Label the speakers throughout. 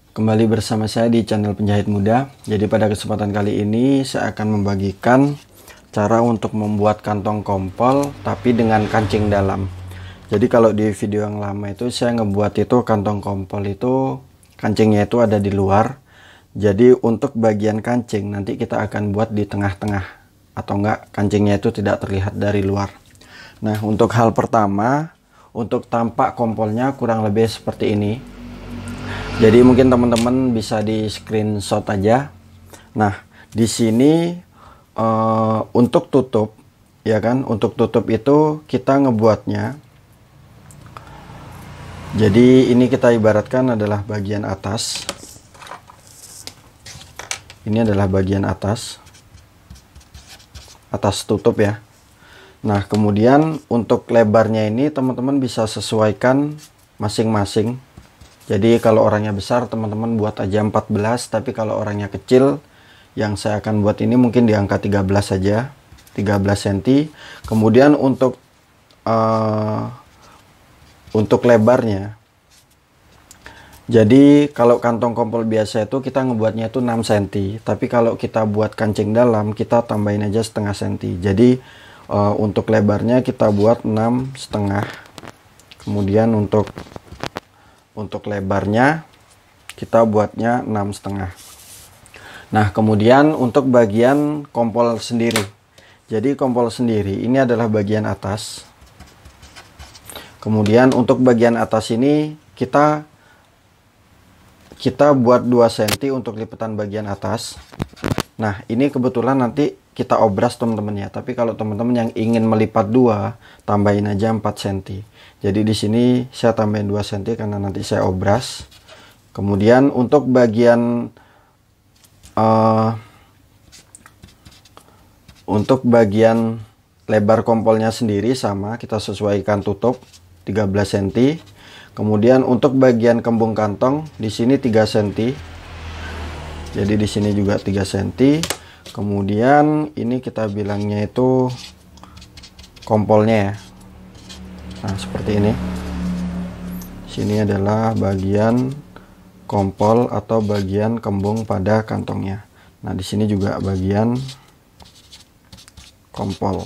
Speaker 1: Kembali bersama saya di channel Penjahit Muda. Jadi pada kesempatan kali ini saya akan membagikan cara untuk membuat kantong kompol tapi dengan kancing dalam. Jadi kalau di video yang lama itu saya ngebuat itu kantong kompol itu kancingnya itu ada di luar. Jadi untuk bagian kancing nanti kita akan buat di tengah-tengah, atau enggak kancingnya itu tidak terlihat dari luar. Nah, untuk hal pertama, untuk tampak kompolnya kurang lebih seperti ini. Jadi mungkin teman-teman bisa di screenshot aja. Nah, di sini untuk tutup, ya kan? Untuk tutup itu kita ngebuatnya. Jadi ini kita ibaratkan adalah bagian atas. Ini adalah bagian atas tutup ya. Nah, kemudian untuk lebarnya ini teman-teman bisa sesuaikan masing-masing. Jadi kalau orangnya besar teman-teman buat aja 14, tapi kalau orangnya kecil yang saya akan buat ini mungkin di angka 13 saja, 13 cm. Kemudian untuk lebarnya, jadi kalau kantong kompol biasa itu kita ngebuatnya itu 6 cm, tapi kalau kita buat kancing dalam kita tambahin aja setengah cm. Jadi untuk lebarnya kita buat 6,5. Kemudian untuk lebarnya kita buatnya 6,5. Nah, kemudian untuk bagian kompol sendiri. Jadi kompol sendiri ini adalah bagian atas. Kemudian untuk bagian atas ini kita buat 2 cm untuk lipatan bagian atas. Nah, ini kebetulan nanti kita obras teman-teman ya. Tapi kalau teman-teman yang ingin melipat 2, tambahin aja 4 cm. Jadi di sini saya tambahin 2 cm karena nanti saya obras. Kemudian untuk bagian lebar kompolnya sendiri sama, kita sesuaikan tutup 13 cm. Kemudian untuk bagian kembung kantong di sini 3 cm. Jadi di sini juga 3 cm. Kemudian ini kita bilangnya itu kompolnya ya. Nah, seperti ini. Sini adalah bagian kompol atau bagian kembung pada kantongnya. Nah, di sini juga bagian kompol.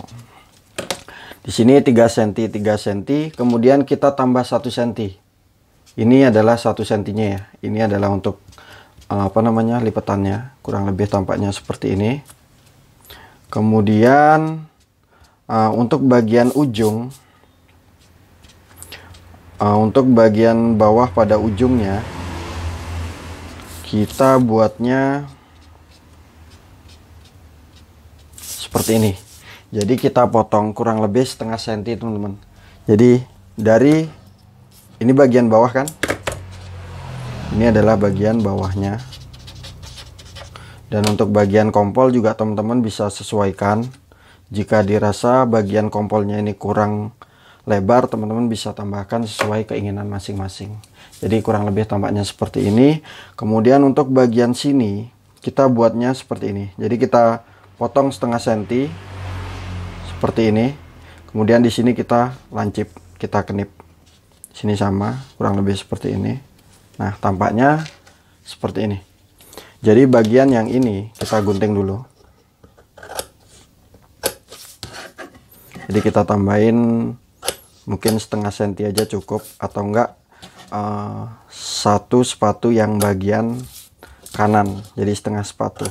Speaker 1: Di sini 3 cm, 3 cm. Kemudian kita tambah 1 cm. Ini adalah 1 cm-nya ya. Ini adalah untuk lipatannya, kurang lebih tampaknya seperti ini. Kemudian untuk bagian ujung, untuk bagian bawah pada ujungnya kita buatnya seperti ini. Jadi kita potong kurang lebih setengah senti teman-teman. Jadi dari ini bagian bawah kan, ini adalah bagian bawahnya. Dan untuk bagian kompol juga teman-teman bisa sesuaikan. Jika dirasa bagian kompolnya ini kurang lebar, teman-teman bisa tambahkan sesuai keinginan masing-masing. Jadi kurang lebih tampaknya seperti ini. Kemudian untuk bagian sini kita buatnya seperti ini. Jadi kita potong setengah senti seperti ini. Kemudian di sini kita lancip, kita kenip. Sini sama, kurang lebih seperti ini. Nah, tampaknya seperti ini. Jadi bagian yang ini kita gunting dulu. Jadi kita tambahin mungkin setengah senti aja cukup, atau enggak satu sepatu yang bagian kanan. Jadi setengah sepatu.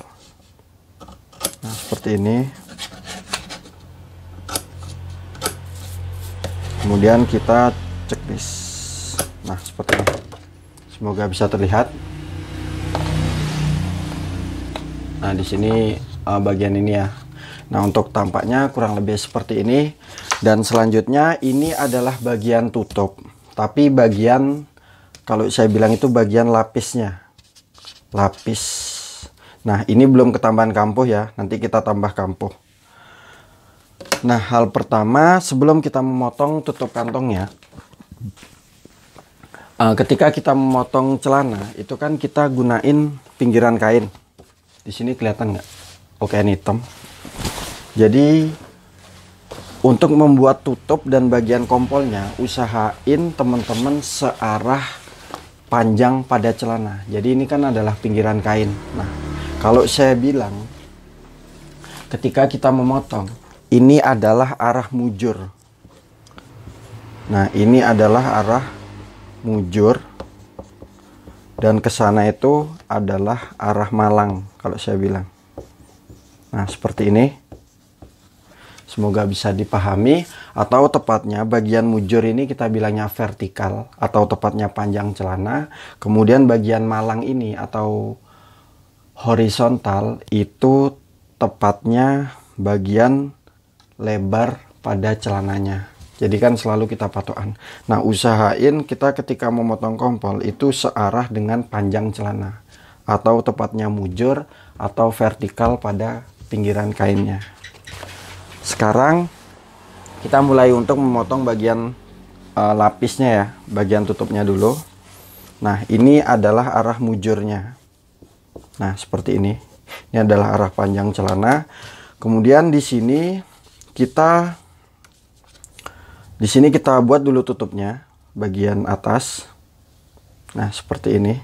Speaker 1: Nah, seperti ini. Kemudian kita checklist. Nah, seperti ini. Semoga bisa terlihat. Nah, di sini bagian ini ya. Nah, untuk tampaknya kurang lebih seperti ini. Dan selanjutnya ini adalah bagian tutup. Tapi bagian, kalau saya bilang itu bagian lapisnya. Lapis. Nah, ini belum ketambahan kampuh ya. Nanti kita tambah kampuh. Nah, hal pertama sebelum kita memotong tutup kantongnya, ketika kita memotong celana itu kan kita gunain pinggiran kain. Di sini kelihatan nggak? Oke, ini hitam. Jadi untuk membuat tutup dan bagian kompolnya, usahain teman-teman searah panjang pada celana. Jadi ini kan adalah pinggiran kain. Nah, kalau saya bilang ketika kita memotong, ini adalah arah mujur. Nah, ini adalah arah mujur, dan ke sana itu adalah arah malang kalau saya bilang. Nah, seperti ini. Semoga bisa dipahami, atau tepatnya bagian mujur ini kita bilangnya vertikal atau tepatnya panjang celana. Kemudian bagian malang ini atau horizontal itu tepatnya bagian lebar pada celananya. Jadi kan selalu kita patokan. Nah, usahain kita ketika memotong kompol itu searah dengan panjang celana atau tepatnya mujur atau vertikal pada pinggiran kainnya. Sekarang kita mulai untuk memotong bagian lapisnya ya, bagian tutupnya dulu. Nah, ini adalah arah mujurnya. Nah, seperti ini. Ini adalah arah panjang celana. Kemudian di sini kita buat dulu tutupnya bagian atas. Nah, seperti ini.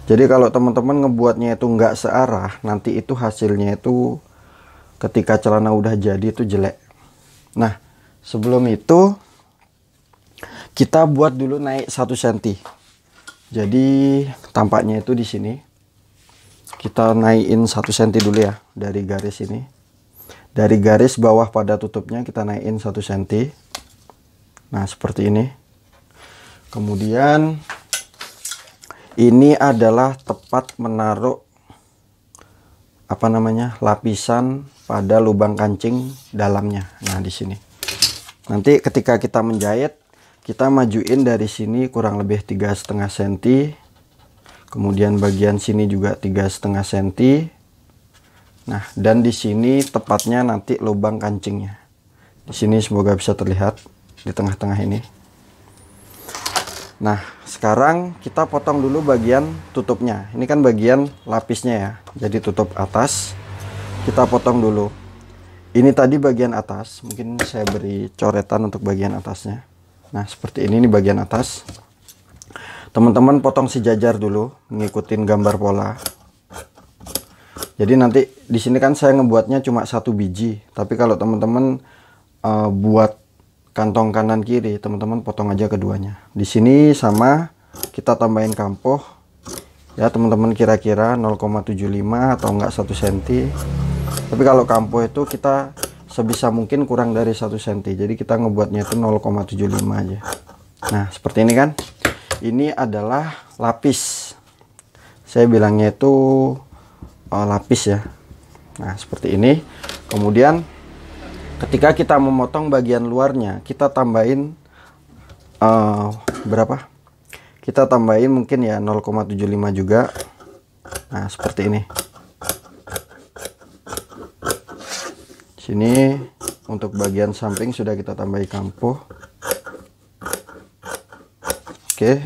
Speaker 1: Jadi kalau teman-teman ngebuatnya itu nggak searah, nanti itu hasilnya itu ketika celana udah jadi itu jelek. Nah, sebelum itu kita buat dulu naik 1 cm. Jadi tampaknya itu di sini. Kita naikin 1 cm dulu ya dari garis ini. Dari garis bawah pada tutupnya kita naikin 1 cm. Nah, seperti ini. Kemudian ini adalah tepat menaruh lapisan pada lubang kancing dalamnya. Nah, di sini. Nanti ketika kita menjahit, kita majuin dari sini kurang lebih 3,5 cm. Kemudian bagian sini juga 3,5 cm. Nah, dan di sini tepatnya nanti lubang kancingnya. Di sini semoga bisa terlihat di tengah-tengah ini. Nah, sekarang kita potong dulu bagian tutupnya. Ini kan bagian lapisnya ya. Jadi tutup atas kita potong dulu. Ini tadi bagian atas. Mungkin saya beri coretan untuk bagian atasnya. Nah, seperti ini bagian atas. Teman-teman potong sejajar dulu, ngikutin gambar pola. Jadi nanti di sini kan saya ngebuatnya cuma 1 biji. Tapi kalau teman-teman buat kantong kanan kiri, teman-teman potong aja keduanya. Di sini sama, kita tambahin kampoh ya teman-teman, kira-kira 0,75 atau enggak 1 cm. Tapi kalau kampoh itu kita sebisa mungkin kurang dari 1 cm. Jadi kita ngebuatnya itu 0,75 aja. Nah, seperti ini kan. Ini adalah lapis. Saya bilangnya itu lapis ya. Nah, seperti ini. Kemudian ketika kita memotong bagian luarnya, kita tambahin berapa? Kita tambahin mungkin ya 0,75 juga. Nah, seperti ini. Sini untuk bagian samping sudah kita tambahi kampoh. Oke.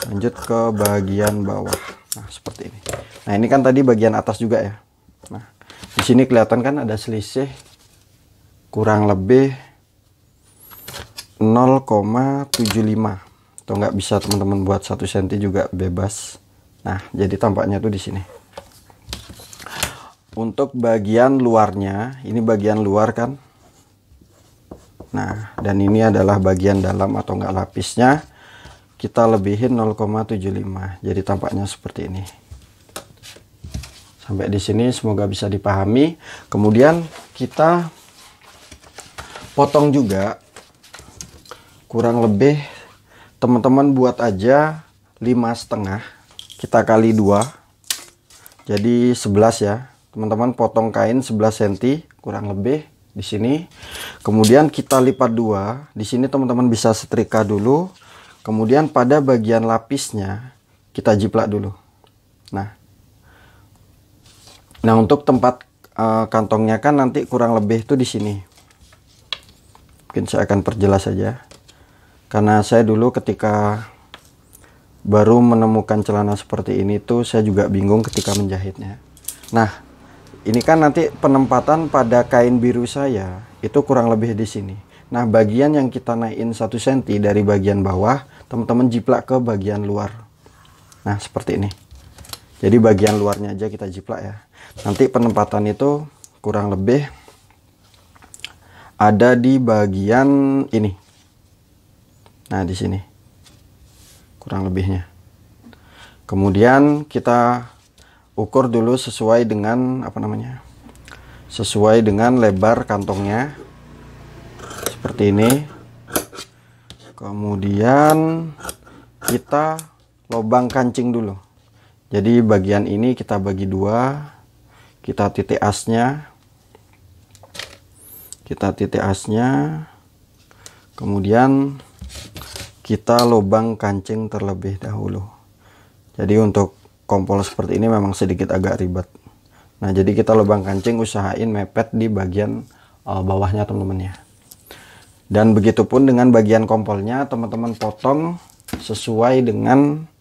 Speaker 1: Lanjut ke bagian bawah. Nah, seperti ini. Nah, ini kan tadi bagian atas juga ya. Nah, di sini kelihatan kan ada selisih kurang lebih 0,75. Atau nggak bisa teman-teman buat 1 cm juga bebas. Nah, jadi tampaknya tuh di sini. Untuk bagian luarnya, ini bagian luar kan. Nah, dan ini adalah bagian dalam atau enggak lapisnya. Kita lebihin 0,75. Jadi tampaknya seperti ini. Sampai di sini semoga bisa dipahami. Kemudian kita potong juga kurang lebih, teman-teman buat aja 5,5. Kita kali 2. Jadi 11 ya. Teman-teman potong kain 11 cm kurang lebih di sini. Kemudian kita lipat 2. Di sini teman-teman bisa setrika dulu. Kemudian pada bagian lapisnya kita jiplak dulu. Nah, untuk tempat kantongnya kan nanti kurang lebih itu di sini. Mungkin saya akan perjelas saja. Karena saya dulu ketika baru menemukan celana seperti ini tuh saya juga bingung ketika menjahitnya. Nah, ini kan nanti penempatan pada kain biru saya itu kurang lebih di sini. Nah, bagian yang kita naikin 1 cm dari bagian bawah, teman-teman jiplak ke bagian luar. Nah, seperti ini. Jadi bagian luarnya aja kita jiplak ya. Nanti penempatan itu kurang lebih ada di bagian ini. Nah, di sini. Kurang lebihnya. Kemudian kita ukur dulu sesuai dengan sesuai dengan lebar kantongnya. Seperti ini. Kemudian kita lubang kancing dulu. Jadi bagian ini kita bagi 2, kita titik asnya, kemudian kita lubang kancing terlebih dahulu. Jadi untuk kompol seperti ini memang sedikit agak ribet. Nah, jadi kita lubang kancing usahain mepet di bagian bawahnya teman-teman ya. Dan begitupun dengan bagian kompolnya, teman-teman potong sesuai dengan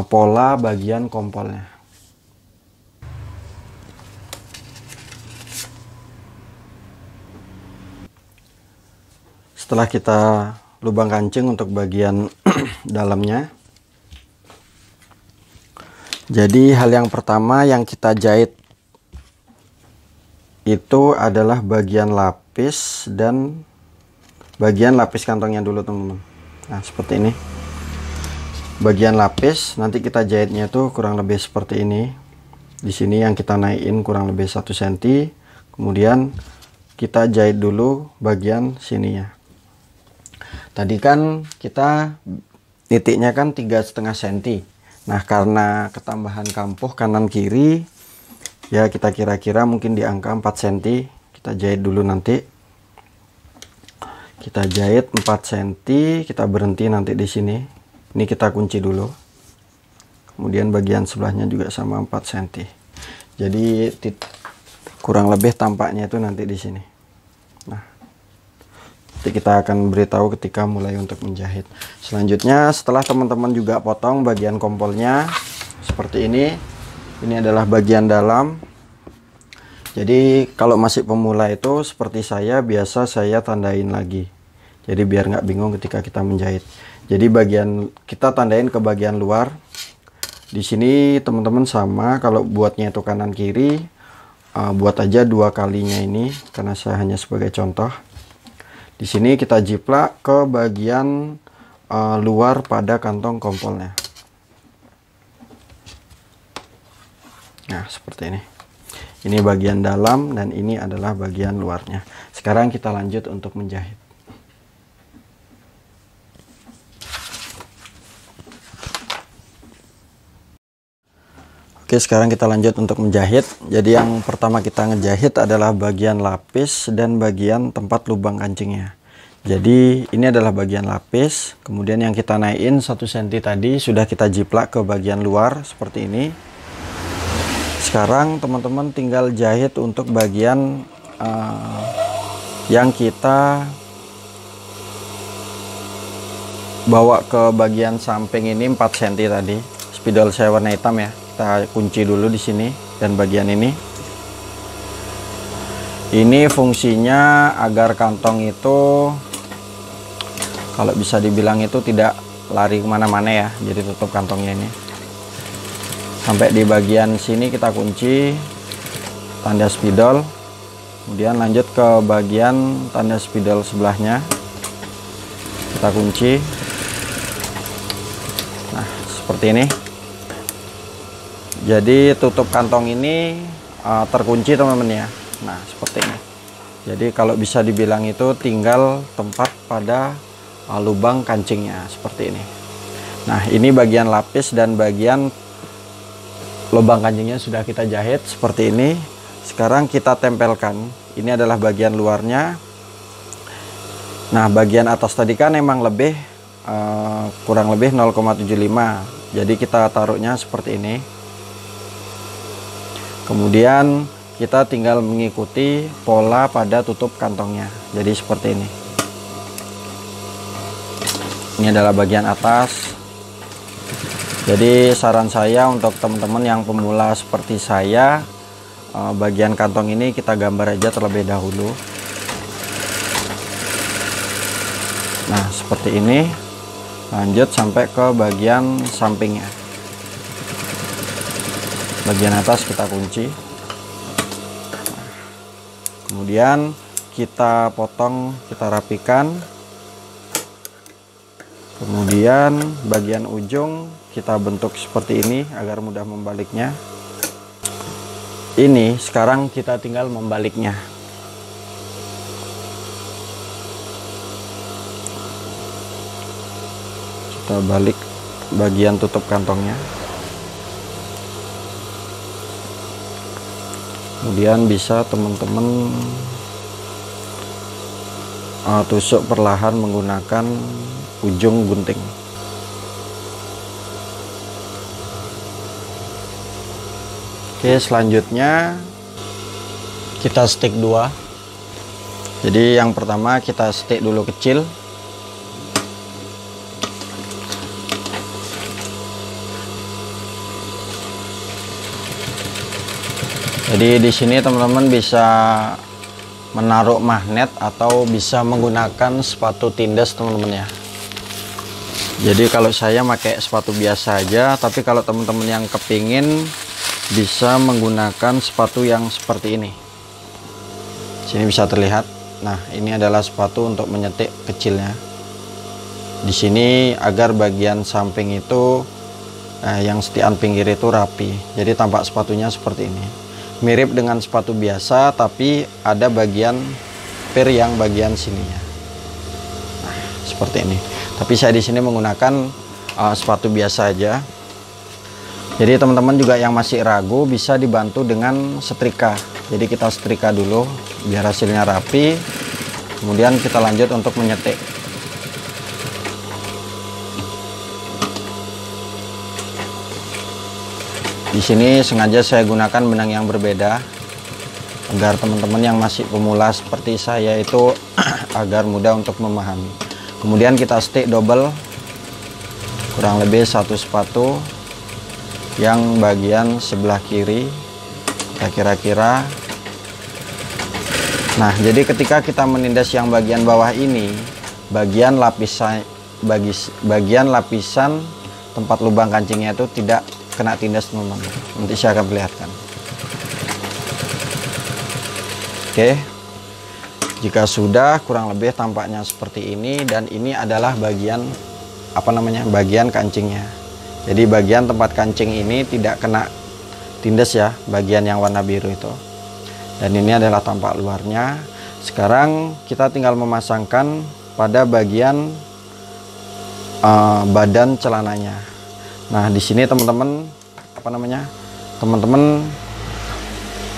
Speaker 1: pola bagian kompolnya. Setelah kita lubang kancing untuk bagian dalamnya, jadi hal yang pertama yang kita jahit itu adalah bagian lapis dan bagian lapis kantongnya dulu teman-teman. Nah, seperti ini. Bagian lapis nanti kita jahitnya tuh kurang lebih seperti ini. Di sini yang kita naikin kurang lebih 1 cm. Kemudian kita jahit dulu bagian sininya. Tadi kan kita titiknya kan 3,5 cm. Nah, karena ketambahan kampuh kanan kiri ya, kita kira-kira mungkin di angka 4 cm. Kita jahit dulu nanti. Kita jahit 4 cm, kita berhenti nanti di sini. Ini kita kunci dulu. Kemudian bagian sebelahnya juga sama 4 cm. Jadi kurang lebih tampaknya itu nanti di sini. Nah, nanti kita akan beritahu ketika mulai untuk menjahit. Selanjutnya setelah teman-teman juga potong bagian kompolnya seperti ini. Ini adalah bagian dalam. Jadi kalau masih pemula itu seperti saya, biasa saya tandain lagi. Jadi biar nggak bingung ketika kita menjahit. Jadi bagian kita tandain ke bagian luar. Di sini teman-teman sama, kalau buatnya itu kanan kiri, buat aja 2 kalinya ini karena saya hanya sebagai contoh. Di sini kita jiplak ke bagian luar pada kantong kompolnya. Nah, seperti ini. Ini bagian dalam dan ini adalah bagian luarnya. Sekarang kita lanjut untuk menjahit. Oke, sekarang kita lanjut untuk menjahit. Jadi yang pertama kita ngejahit adalah bagian lapis dan bagian tempat lubang kancingnya. Jadi ini adalah bagian lapis. Kemudian yang kita naikin 1 cm tadi sudah kita jiplak ke bagian luar seperti ini. Sekarang teman-teman tinggal jahit untuk bagian yang kita bawa ke bagian samping ini 4 cm tadi. Spidol saya warna hitam ya. Kita kunci dulu di sini dan bagian ini. Ini fungsinya agar kantong itu kalau bisa dibilang itu tidak lari kemana-mana ya. Jadi tutup kantongnya ini. Sampai di bagian sini kita kunci tanda spidol. Kemudian lanjut ke bagian tanda spidol sebelahnya. Kita kunci. Nah, seperti ini. Jadi tutup kantong ini terkunci teman-teman ya. Nah, seperti ini. Jadi kalau bisa dibilang itu tinggal tempat pada lubang kancingnya seperti ini. Nah, ini bagian lapis dan bagian lubang kancingnya sudah kita jahit seperti ini. Sekarang kita tempelkan. Ini adalah bagian luarnya. Nah, bagian atas tadi kan emang lebih kurang lebih 0,75. Jadi kita taruhnya seperti ini. Kemudian kita tinggal mengikuti pola pada tutup kantongnya. Jadi seperti ini. Ini adalah bagian atas. Jadi saran saya untuk teman-teman yang pemula seperti saya, bagian kantong ini kita gambar aja terlebih dahulu. Nah, seperti ini. Lanjut sampai ke bagian sampingnya. Bagian atas kita kunci. Kemudian kita potong, kita rapikan. Kemudian bagian ujung kita bentuk seperti ini agar mudah membaliknya. Ini sekarang kita tinggal membaliknya. Kita balik bagian tutup kantongnya. Kemudian bisa teman-teman tusuk perlahan menggunakan ujung gunting. Oke, selanjutnya kita stick 2. Jadi yang pertama kita stick dulu kecil. Jadi di sini teman-teman bisa menaruh magnet atau bisa menggunakan sepatu tindas teman-teman ya. Jadi kalau saya pakai sepatu biasa aja, tapi kalau teman-teman yang kepingin bisa menggunakan sepatu yang seperti ini. Sini bisa terlihat. Nah, ini adalah sepatu untuk menyetik kecilnya. Di sini agar bagian samping itu yang setian pinggir itu rapi. Jadi tampak sepatunya seperti ini. Mirip dengan sepatu biasa, tapi ada bagian pir yang bagian sininya. Nah, seperti ini. Tapi saya di sini menggunakan sepatu biasa aja. Jadi teman-teman juga yang masih ragu bisa dibantu dengan setrika. Jadi kita setrika dulu biar hasilnya rapi. Kemudian kita lanjut untuk menyetik. Di sini sengaja saya gunakan benang yang berbeda agar teman-teman yang masih pemula seperti saya itu agar mudah untuk memahami. Kemudian kita stick double kurang lebih 1 sepatu yang bagian sebelah kiri kira-kira. Nah, jadi ketika kita menindas yang bagian bawah ini, bagian lapisan tempat lubang kancingnya itu tidak kena tindas teman-teman. Nanti saya akan perlihatkan. Oke, jika sudah kurang lebih tampaknya seperti ini, dan ini adalah bagian bagian kancingnya. Jadi bagian tempat kancing ini tidak kena tindas ya, bagian yang warna biru itu. Dan ini adalah tampak luarnya. Sekarang kita tinggal memasangkan pada bagian badan celananya. Nah, di sini teman-teman teman-teman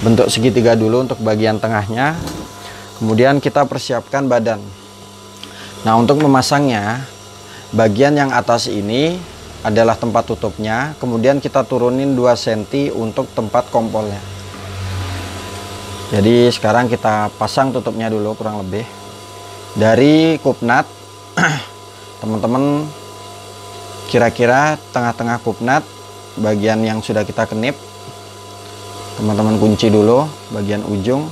Speaker 1: bentuk segitiga dulu untuk bagian tengahnya. Kemudian kita persiapkan badan. Nah, untuk memasangnya, bagian yang atas ini adalah tempat tutupnya. Kemudian kita turunin 2 cm untuk tempat kompolnya. Jadi sekarang kita pasang tutupnya dulu kurang lebih. Dari kupnat, teman-teman kira-kira tengah-tengah kupnat bagian yang sudah kita kenip, teman-teman kunci dulu bagian ujung.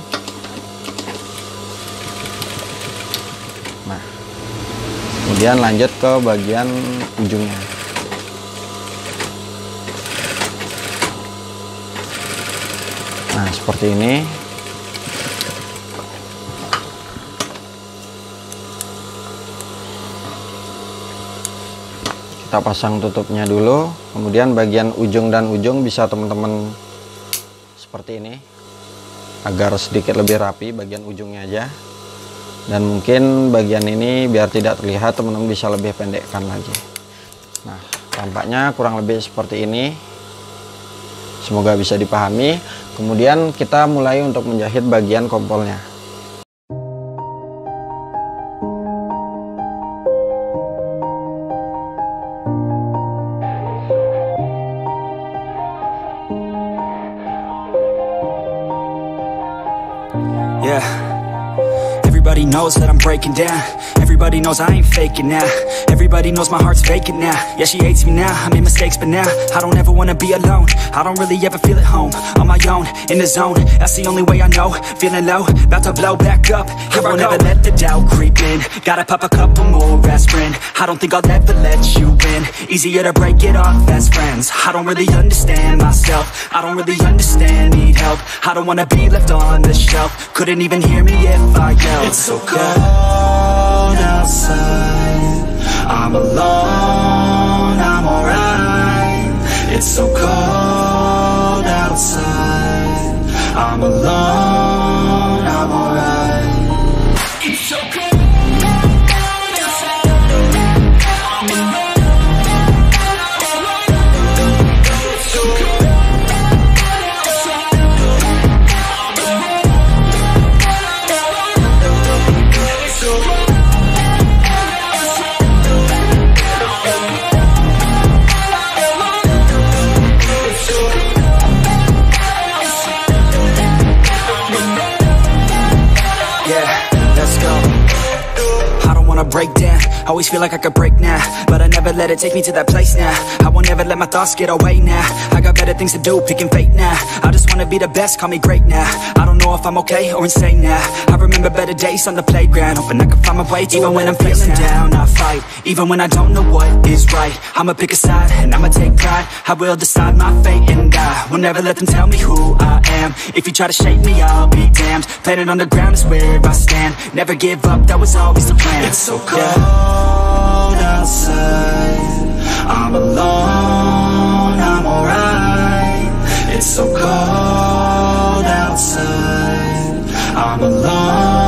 Speaker 1: Nah, kemudian lanjut ke bagian ujungnya. Nah, seperti ini. Kita pasang tutupnya dulu, kemudian bagian ujung dan ujung bisa teman-teman seperti ini agar sedikit lebih rapi bagian ujungnya aja. Dan mungkin bagian ini biar tidak terlihat, teman-teman bisa lebih pendekkan lagi. Nah, tampaknya kurang lebih seperti ini. Semoga bisa dipahami. Kemudian kita mulai untuk menjahit bagian kompolnya.
Speaker 2: knows that I'm breaking down. Everybody knows I ain't faking now. Everybody knows my heart's vacant now. Yeah, she hates me now, I made mistakes, but now I don't ever wanna be alone. I don't really ever feel at home. On my own, in the zone, that's the only way I know. Feeling low, about to blow back up. Here I won't ever let the doubt creep in. Gotta pop a couple more aspirin. I don't think I'll ever let you in. Easier to break it off as friends. I don't really understand myself. I don't really understand, need help. I don't wanna be left on the shelf. Couldn't even hear me if I yelled. It's so cold outside, I'm alone, I'm alright. It's so cold outside, I'm alone, I'm alright. It's so cold. Break down, always feel like I could break now, but I never let it take me to that place now. I won't ever let my thoughts get away now. I got better things to do, picking fate now. I just wanna be the best, call me great now. I don't know if I'm okay or insane now. I remember better days on the playground, hoping I can find my way to even when I'm feeling down, I fight. Even when I don't know what is right, I'ma pick a side and I'ma take pride. I will decide my fate and I will never let them tell me who I am. If you try to shake me, I'll be damned. Planet on the ground is where I stand. Never give up, that was always the plan. It's so cold outside, I'm alone, I'm alright. It's so cold outside, I'm alone.